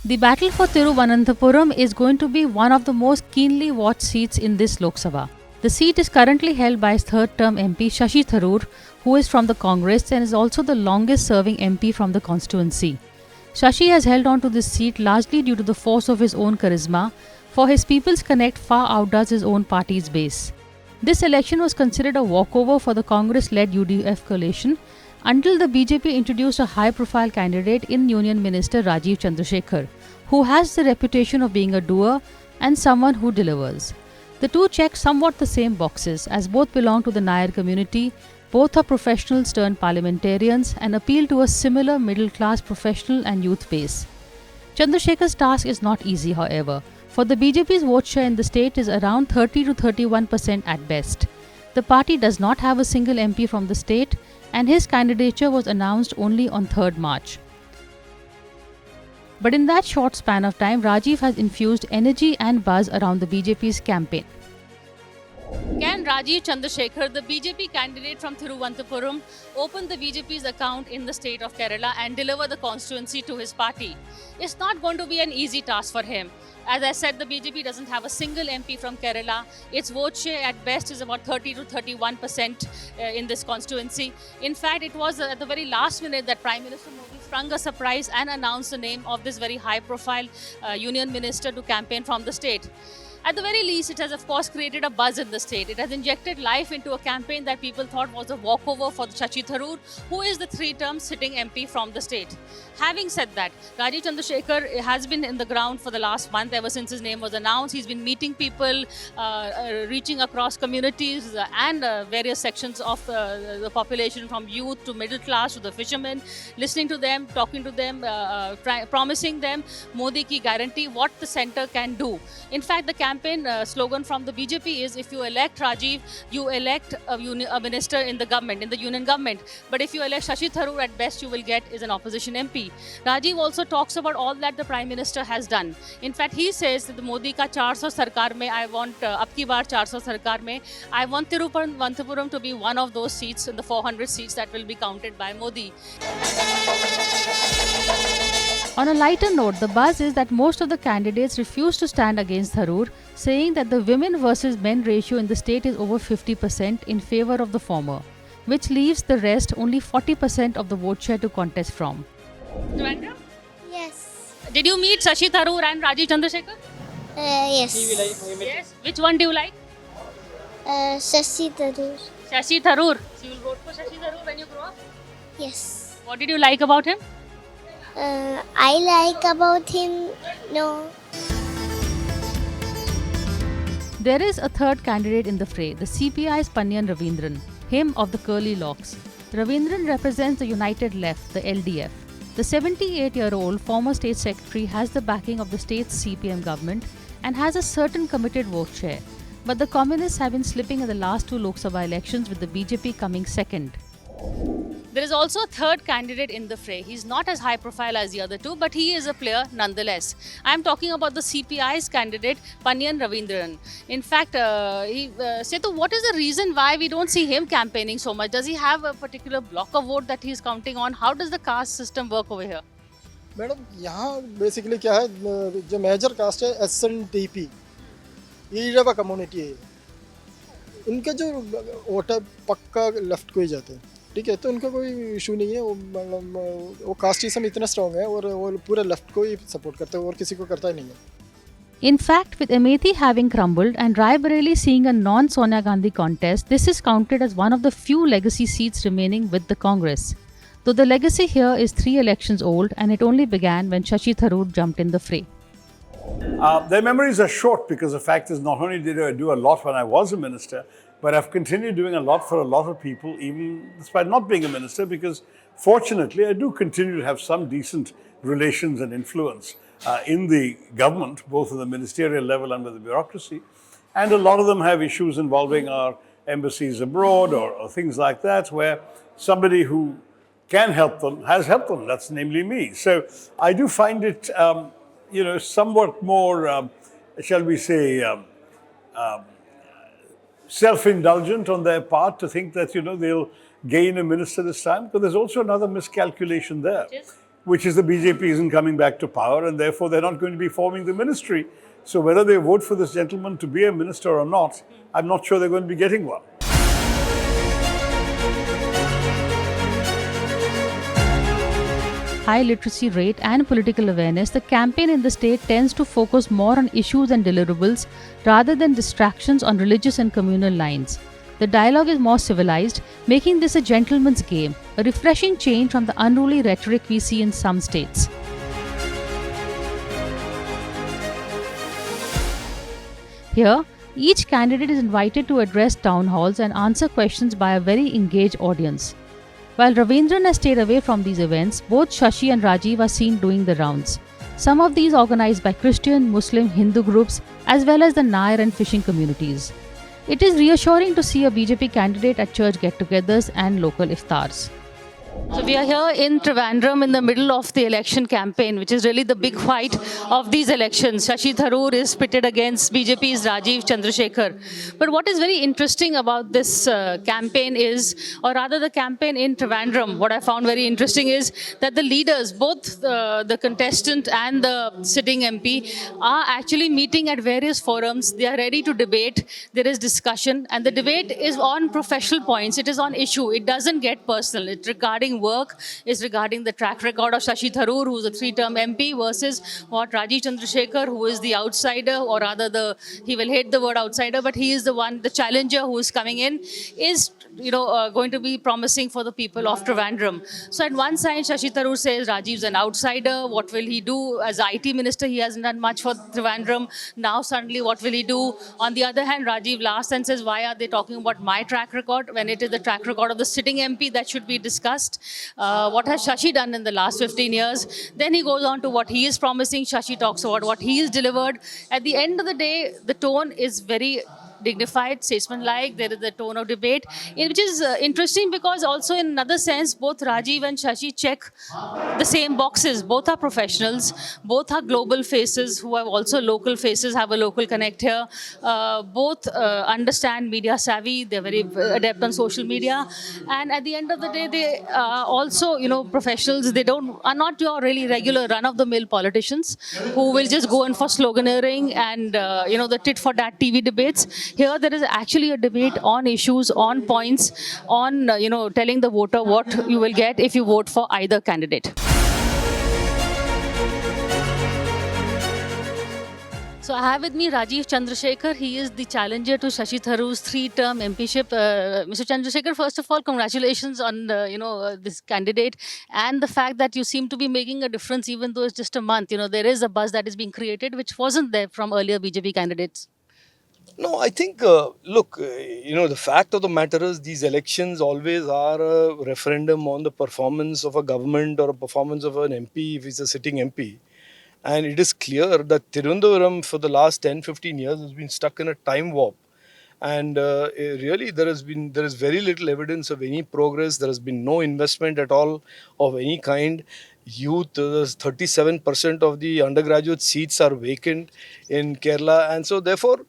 The battle for Thirvananthapuram is going to be one of the most keenly watched seats in this Lok Sabha. The seat is currently held by third-term MP Shashi Tharoor, who is from the Congress and is also the longest-serving MP from the constituency. Shashi has held on to this seat largely due to the force of his own charisma, for his People's Connect far outdoes his own party's base. This election was considered a walkover for the Congress-led UDF coalition until the BJP introduced a high-profile candidate in Union Minister Rajiv Chandrasekhar, who has the reputation of being a doer and someone who delivers. The two check somewhat the same boxes, as both belong to the Nair community, both are professionals turned parliamentarians and appeal to a similar middle-class professional and youth base. Chandrasekhar's task is not easy, however, for the BJP's vote share in the state is around 30 to 31% at best. The party does not have a single MP from the state, and his candidature was announced only on 3rd March. But in that short span of time, Rajiv has infused energy and buzz around the BJP's campaign. Can Rajiv Chandrasekhar, the BJP candidate from Thiruvanthapuram, open the BJP's account in the state of Kerala and deliver the constituency to his party? It's not going to be an easy task for him. As I said, the BJP doesn't have a single MP from Kerala. Its vote share at best is about 30 to 31% in this constituency. In fact, it was at the very last minute that Prime Minister Modi sprung a surprise and announced the name of this very high-profile Union Minister to campaign from the state. At the very least, it has of course created a buzz in the state. It has injected life into a campaign that people thought was a walkover for Shashi Tharoor, who is the 3-term sitting MP from the state. Having said that, Rajiv Chandrasekhar has been in the ground for the last month, ever since his name was announced. He's been meeting people, reaching across communities and various sections of the population, from youth to middle class to the fishermen, listening to them, talking to them, promising them Modi ki guarantee, what the centre can do. In fact, the campaign slogan from the BJP is, if you elect Rajiv, you elect a minister in the government, in the union government. But if you elect Shashi Tharoor, at best you will get is an opposition MP. Rajiv also talks about all that the Prime Minister has done. In fact, he says that the Modi ka 400 sarkar mein, I want, ab ki baar 400 sarkar mein, I want Thiruvanthapuram to be one of those seats in the 400 seats that will be counted by Modi. On a lighter note, the buzz is that most of the candidates refuse to stand against Tharoor, saying that the women versus men ratio in the state is over 50% in favour of the former, which leaves the rest only 40% of the vote share to contest from. Joanna? Yes. Did you meet Shashi Tharoor and Rajiv Chandrasekhar? Yes. Yes. Which one do you like? Shashi Tharoor. Shashi Tharoor. So you will vote for Shashi Tharoor when you grow up? Yes. What did you like about him? I like about him, no. There is a third candidate in the fray, the CPI's Panyan Ravindran, him of the curly locks. Ravindran represents the United Left, the LDF. The 78-year-old former state secretary has the backing of the state's CPM government and has a certain committed vote share. But the communists have been slipping in the last 2 Lok Sabha elections, with the BJP coming second. There is also a third candidate in the fray. He's not as high profile as the other two, but he is a player nonetheless. I am talking about the CPI's candidate, Panyan Ravindran. In fact, Setu, what is the reason why we don't see him campaigning so much? Does he have a particular block of vote that he is counting on? How does the caste system work over here? Madam यहाँ basically क्या है, जो major cast है SNDP, ये इरावा community है, इनका जो vote है पक्का लेफ्ट को ही जाते हैं, ठीक है, तो उनका कोई इशू नहीं है, वो कास्टिज्म इतना स्ट्रॉन्ग है और वो पूरे लेफ्ट को ही सपोर्ट करते हैं और किसी को करता ही नहीं है. In fact, with Amethi having crumbled and Raebareli seeing a non-Sonia Gandhi contest, this is counted as one of the few legacy seats remaining with the Congress. Though the legacy here is 3 elections old, and it only began when Shashi Tharoor jumped in the fray. Their memories are short, because the fact is, not only did I do a lot when I was a minister, but I've continued doing a lot for a lot of people, even despite not being a minister, because fortunately I do continue to have some decent relations and influence in the government, both at the ministerial level and with the bureaucracy. And a lot of them have issues involving our embassies abroad or things like that, where somebody who can help them has helped them. That's namely me. So I do find it, somewhat more, shall we say, self-indulgent on their part to think that, they'll gain a minister this time, because there's also another miscalculation there. which is the BJP isn't coming back to power, and therefore they're not going to be forming the ministry. So whether they vote for this gentleman to be a minister or not, I'm not sure they're going to be getting one. High literacy rate and political awareness, the campaign in the state tends to focus more on issues and deliverables rather than distractions on religious and communal lines. The dialogue is more civilized, making this a gentleman's game, a refreshing change from the unruly rhetoric we see in some states. Here, each candidate is invited to address town halls and answer questions by a very engaged audience. While Ravindran has stayed away from these events, both Shashi and Rajiv are seen doing the rounds. Some of these organized by Christian, Muslim, Hindu groups as well as the Nair and fishing communities. It is reassuring to see a BJP candidate at church get-togethers and local iftars. So we are here in Trivandrum in the middle of the election campaign, which is really the big fight of these elections. Shashi Tharoor is pitted against BJP's Rajiv Chandrasekhar. But what is very interesting about this campaign is, or rather the campaign in Trivandrum, what I found very interesting is that the leaders, both the contestant and the sitting MP, are actually meeting at various forums. They are ready to debate. There is discussion, and the debate is on professional points. It is on issue. It doesn't get personal. It's regarding work, is regarding the track record of Shashi Tharoor, who is a 3-term MP, versus what Rajiv Chandrasekhar, who is the outsider, or rather he will hate the word outsider, but he is the one, the challenger who is coming in, is going to be promising for the people of Trivandrum. So at one side, Shashi Tharoor says Rajiv's an outsider. What will he do? As IT minister, he hasn't done much for Trivandrum. Now suddenly, what will he do? On the other hand, Rajiv laughs and says, why are they talking about my track record when it is the track record of the sitting MP that should be discussed? What has Shashi done in the last 15 years? Then he goes on to what he is promising. Shashi talks about what he has delivered. At the end of the day, the tone is very dignified, statesman-like. There is the tone of debate, which is interesting because also in another sense, both Rajiv and Shashi check the same boxes. Both are professionals. Both are global faces who have also local faces, have a local connect here. Both understand media savvy. They're very adept on social media. And at the end of the day, they are also, professionals. They are not your really regular run-of-the-mill politicians who will just go in for sloganeering and, the tit-for-tat TV debates. Here, there is actually a debate on issues, on points, on, telling the voter what you will get if you vote for either candidate. So I have with me Rajiv Chandrasekhar. He is the challenger to Shashi Tharoor's 3-term MPship. Mr. Chandrasekhar, first of all, congratulations on this candidate and the fact that you seem to be making a difference even though it's just a month. There is a buzz that is being created which wasn't there from earlier BJP candidates. No, I think, the fact of the matter is these elections always are a referendum on the performance of a government or a performance of an MP if he's a sitting MP. And it is clear that Thirvananthapuram for the last 10-15 years has been stuck in a time warp. And really there is very little evidence of any progress. There has been no investment at all of any kind. Youth, 37% of the undergraduate seats are vacant in Kerala. And so therefore,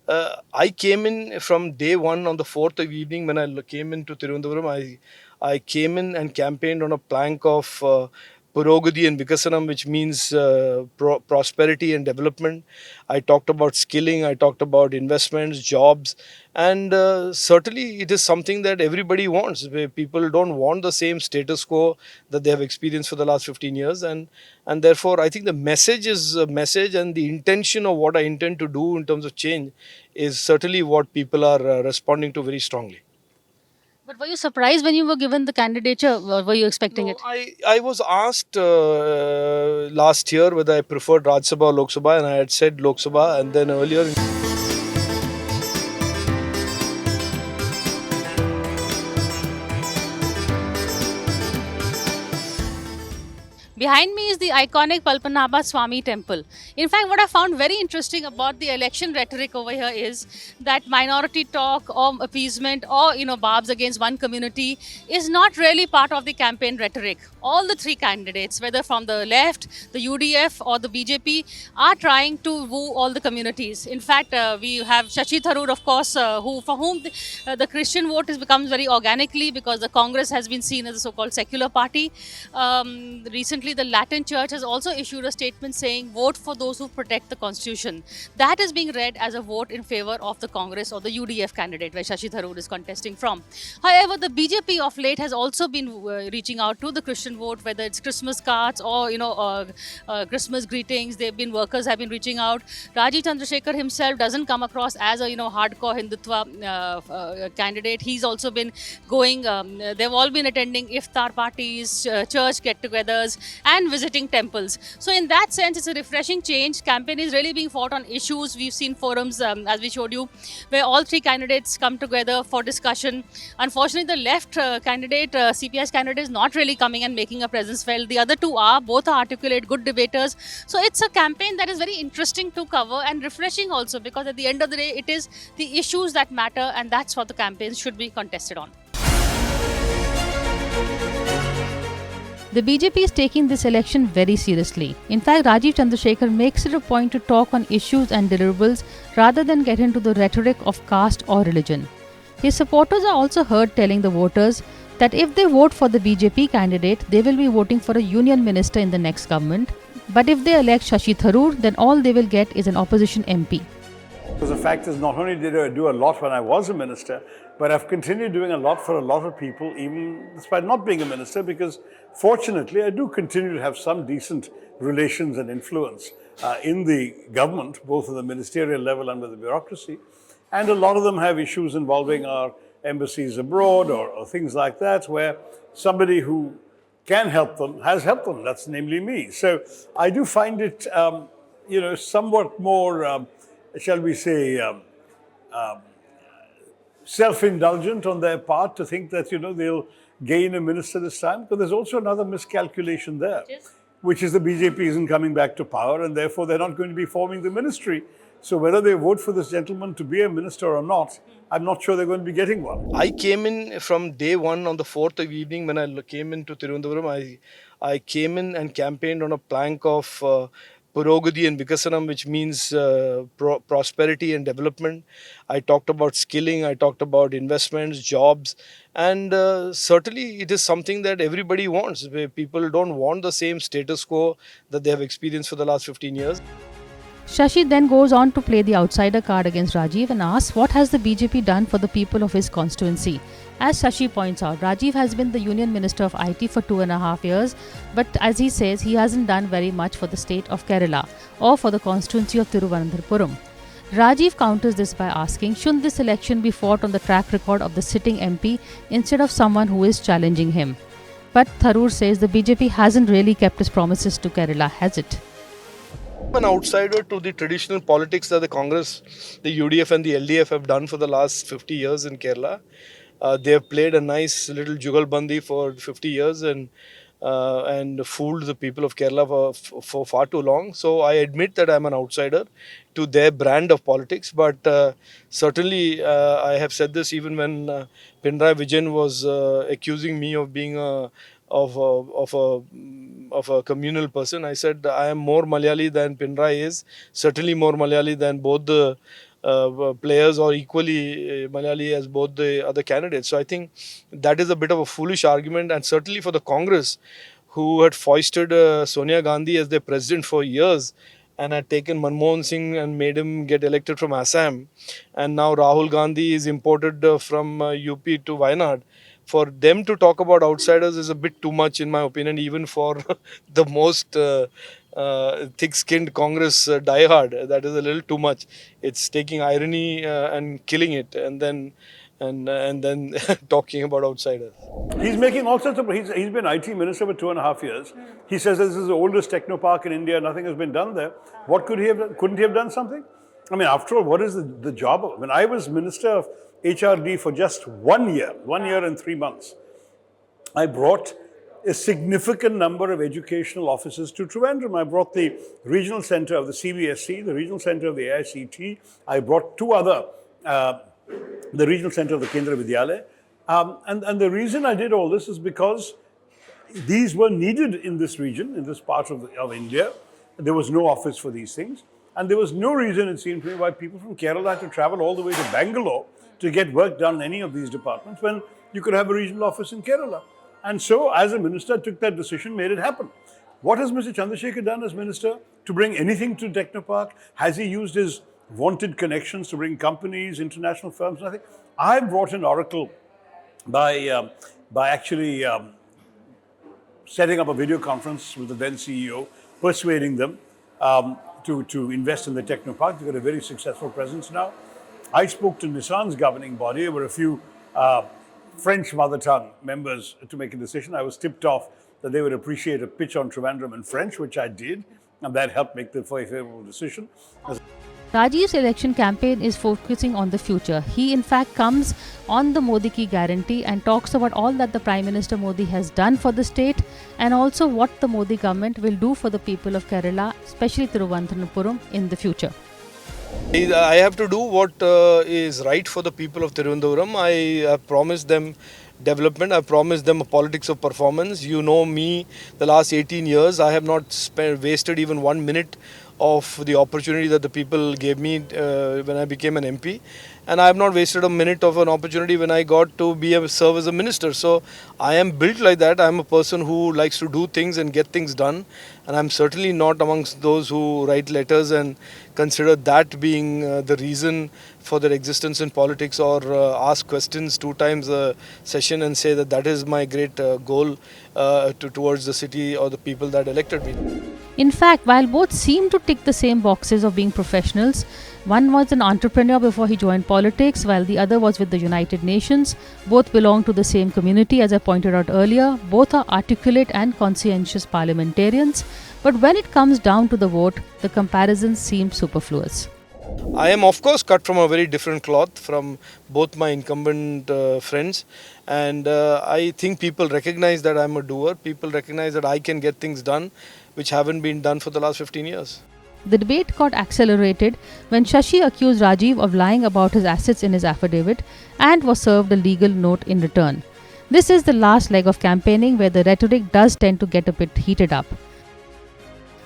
I came in from day one on the 4th of evening when I came into Thirvananthapuram. I came in and campaigned on a plank of Purogati and Vikasanam, which means prosperity and development. I talked about skilling, I talked about investments, jobs, and certainly it is something that everybody wants. People don't want the same status quo that they have experienced for the last 15 years, and therefore I think the message is a message, and the intention of what I intend to do in terms of change is certainly what people are responding to very strongly. But were you surprised when you were given the candidature, or were you expecting it? I was asked last year whether I preferred Rajya Sabha or Lok Sabha, and I had said Lok Sabha, and then earlier... Behind me is the iconic Palpanabha Swami temple. In fact, what I found very interesting about the election rhetoric over here is that minority talk or appeasement or, barbs against one community is not really part of the campaign rhetoric. All the three candidates, whether from the left, the UDF or the BJP, are trying to woo all the communities. In fact, we have Shashi Tharoor, of course, for whom the Christian vote becomes very organically because the Congress has been seen as a so-called secular party. Recently, recently the Latin Church has also issued a statement saying vote for those who protect the constitution. That is being read as a vote in favor of the Congress or the UDF candidate where Shashi Tharoor is contesting from. However, the BJP of late has also been reaching out to the Christian vote, whether it's Christmas cards or Christmas greetings. Workers have been reaching out. Rajiv Chandrasekhar himself doesn't come across as a hardcore Hindutva candidate. He's also been going. They've all been attending iftar parties, church get-togethers, and visiting temples. So in that sense, it's a refreshing change. Campaign is really being fought on issues. We've seen forums, as we showed you, where all three candidates come together for discussion. Unfortunately, the left candidate, CPI's candidate, is not really coming and making a presence felt. The other two are. Both are articulate, good debaters. So it's a campaign that is very interesting to cover and refreshing also, because at the end of the day, it is the issues that matter, and that's what the campaigns should be contested on. The BJP is taking this election very seriously. In fact, Rajiv Chandrasekhar makes it a point to talk on issues and deliverables rather than get into the rhetoric of caste or religion. His supporters are also heard telling the voters that if they vote for the BJP candidate, they will be voting for a union minister in the next government. But if they elect Shashi Tharoor, then all they will get is an opposition MP. Because the fact is, not only did I do a lot when I was a minister, but I've continued doing a lot for a lot of people, even despite not being a minister, because fortunately I do continue to have some decent relations and influence in the government, both at the ministerial level and with the bureaucracy. And a lot of them have issues involving our embassies abroad or things like that, where somebody who can help them has helped them. That's namely me. So I do find it, somewhat more, shall we say, self-indulgent on their part to think that, they'll gain a minister this time. But there's also another miscalculation there, which is the BJP isn't coming back to power, and therefore they're not going to be forming the ministry. So whether they vote for this gentleman to be a minister or not, I'm not sure they're going to be getting one. I came in from day one on the 4th of evening when I came into Thirvananthapuram. I came in and campaigned on a plank of Purogati and Vikasanam, which means prosperity and development. I talked about skilling, I talked about investments, jobs, and certainly it is something that everybody wants. People don't want the same status quo that they have experienced for the last 15 years. Shashi then goes on to play the outsider card against Rajiv and asks what has the BJP done for the people of his constituency. As Shashi points out, Rajiv has been the Union Minister of IT for 2.5 years, but as he says, he hasn't done very much for the state of Kerala or for the constituency of Thirvananthapuram. Rajiv counters this by asking, shouldn't this election be fought on the track record of the sitting MP instead of someone who is challenging him? But Tharoor says the BJP hasn't really kept its promises to Kerala, has it? An outsider to the traditional politics that the Congress, the UDF and the LDF have done for the last 50 years in Kerala. They have played a nice little jugalbandi for 50 years and fooled the people of Kerala for far too long. So I admit that I'm an outsider to their brand of politics, but certainly I have said this even when Pinarayi Vijayan was accusing me of being of a communal person. I said I am more Malayali than Pinarayi is, certainly more Malayali than both the players, or equally Malayali as both the other candidates. So I think that is a bit of a foolish argument, and certainly for the Congress, who had foisted Sonia Gandhi as their president for years and had taken Manmohan Singh and made him get elected from Assam, and now Rahul Gandhi is imported from UP to Wayanad. For them to talk about outsiders is a bit too much, in my opinion, even for the most thick-skinned Congress diehard. That is a little too much. It's taking irony and killing it, and then talking about outsiders. He's making all sorts of. He's been IT minister for 2.5 years. He says this is the oldest techno park in India. Nothing has been done there. What could he have done? Couldn't he have done something? I mean, after all, what is the job of? When I was minister of HRD for just 1 year, 1 year and 3 months, I brought a significant number of educational offices to Trivandrum. I brought the regional center of the CBSE, the regional center of the AICT. I brought two other, the regional center of the Kendra Vidyalaya. And the reason I did all this is because these were needed in this region, in this part of India. There was no office for these things. And there was no reason, it seemed to me, why people from Kerala had to travel all the way to Bangalore to get work done in any of these departments when you could have a regional office in Kerala. And so, as a minister, I took that decision, made it happen. What has Mr. Chandrasekhar done as minister to bring anything to Technopark? Has he used his wanted connections to bring companies, international firms? Nothing. I brought in Oracle by actually setting up a video conference with the then CEO, persuading them to invest in the Technopark. They've got a very successful presence now. I spoke to Nissan's governing body. There were a few French mother tongue members to make a decision. I was tipped off that they would appreciate a pitch on Trivandrum in French, which I did, and that helped make the favorable decision. Rajiv's election campaign is focusing on the future. He in fact comes on the Modi Ki guarantee and talks about all that the Prime Minister Modi has done for the state and also what the Modi government will do for the people of Kerala, especially Thirvananthapuram, in the future. I have to do what is right for the people of Thirvananthapuram. I have promised them development. I promised them a politics of performance. You know me, the last 18 years, I have not wasted even 1 minute of the opportunity that the people gave me when I became an MP. And I have not wasted a minute of an opportunity when I got to serve as a minister. So I am built like that. I am a person who likes to do things and get things done. And I'm certainly not amongst those who write letters and consider that being the reason for their existence in politics, or ask questions 2 times a session and say that that is my great goal towards the city or the people that elected me. In fact, while both seem to tick the same boxes of being professionals, one was an entrepreneur before he joined politics, while the other was with the United Nations. Both belong to the same community, as I pointed out earlier. Both are articulate and conscientious parliamentarians. But when it comes down to the vote, the comparisons seem superfluous. I am of course cut from a very different cloth from both my incumbent friends, and I think people recognize that I am a doer. People recognize that I can get things done which haven't been done for the last 15 years. The debate got accelerated when Shashi accused Rajiv of lying about his assets in his affidavit and was served a legal note in return. This is the last leg of campaigning where the rhetoric does tend to get a bit heated up.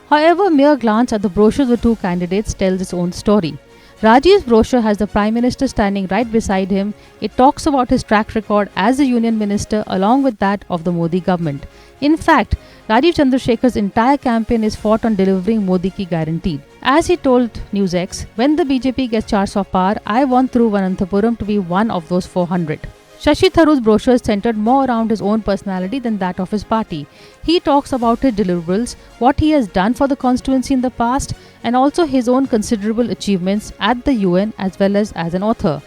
However, mere glance at the brochures of the 2 candidates tells its own story. Rajiv's brochure has the Prime Minister standing right beside him. It talks about his track record as a Union Minister along with that of the Modi government. In fact, Rajiv Chandrasekhar's entire campaign is fought on delivering Modi Ki guarantee. As he told NewsX, when the BJP gets charge of power, I want Thirvananthapuram to be one of those 400. Shashi Tharoor's brochure is centered more around his own personality than that of his party. He talks about his deliverables, what he has done for the constituency in the past, and also his own considerable achievements at the UN as well as an author.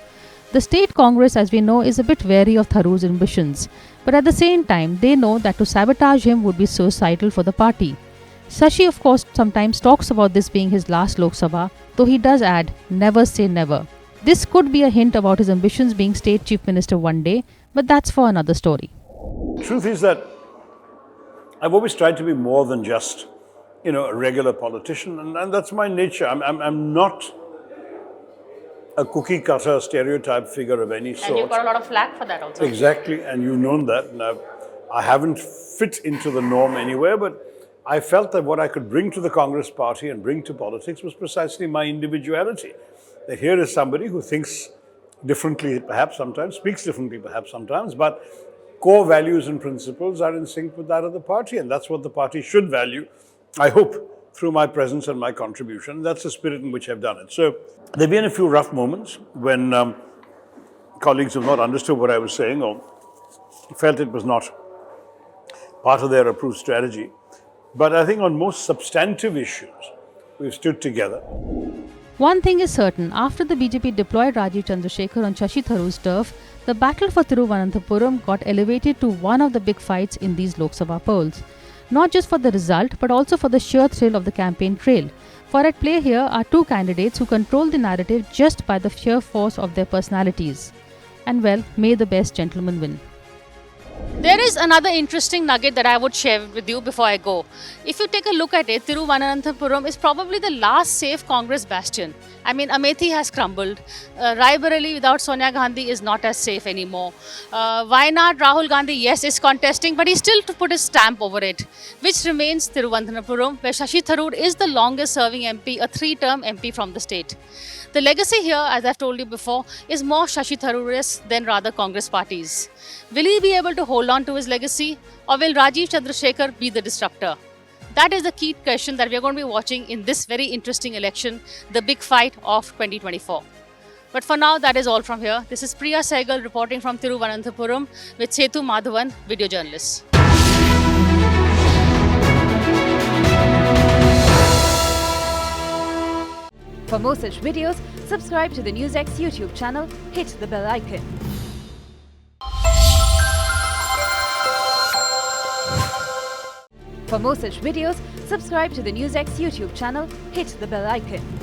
The state Congress, as we know, is a bit wary of Tharoor's ambitions, but at the same time, they know that to sabotage him would be suicidal for the party. Shashi, of course, sometimes talks about this being his last Lok Sabha, though he does add, never say never. This could be a hint about his ambitions being state chief minister one day, but that's for another story. The truth is that I've always tried to be more than just, a regular politician, and that's my nature. I'm not a cookie cutter stereotype figure of any sort. And you got a lot of flack for that also. Exactly, and you've known that. And I haven't fit into the norm anywhere, but I felt that what I could bring to the Congress party and bring to politics was precisely my individuality. That here is somebody who thinks differently perhaps sometimes, speaks differently perhaps sometimes, but core values and principles are in sync with that of the party, and that's what the party should value, I hope, through my presence and my contribution. That's the spirit in which I've done it. So there have been a few rough moments when colleagues have not understood what I was saying or felt it was not part of their approved strategy. But I think on most substantive issues, we've stood together. One thing is certain, after the BJP deployed Rajiv Chandrasekhar on Shashi Tharoor's turf, the battle for Thirvananthapuram got elevated to one of the big fights in these Lok Sabha polls. Not just for the result, but also for the sheer thrill of the campaign trail. For at play here are 2 candidates who control the narrative just by the sheer force of their personalities. And well, may the best gentleman win. There is another interesting nugget that I would share with you before I go. If you take a look at it, Thirvananthapuram is probably the last safe Congress bastion. I mean, Amethi has crumbled. Raebareli without Sonia Gandhi is not as safe anymore. Wayanad, Rahul Gandhi, yes, is contesting, but he's still to put his stamp over it, which remains Thirvananthapuram, where Shashi Tharoor is the longest serving MP, a 3-term MP from the state. The legacy here, as I've told you before, is more Shashi Tharoor-esque than rather Congress parties. Will he be able to hold on to his legacy, or will Rajiv Chandrasekhar be the disruptor? That is the key question that we are going to be watching in this very interesting election, the big fight of 2024. But for now, that is all from here. This is Priya Sahgal reporting from Thirvananthapuram with Setu Madhavan, video journalist. For more such videos, subscribe to the NewsX YouTube channel, hit the bell icon. For more such videos, subscribe to the NewsX YouTube channel, hit the bell icon.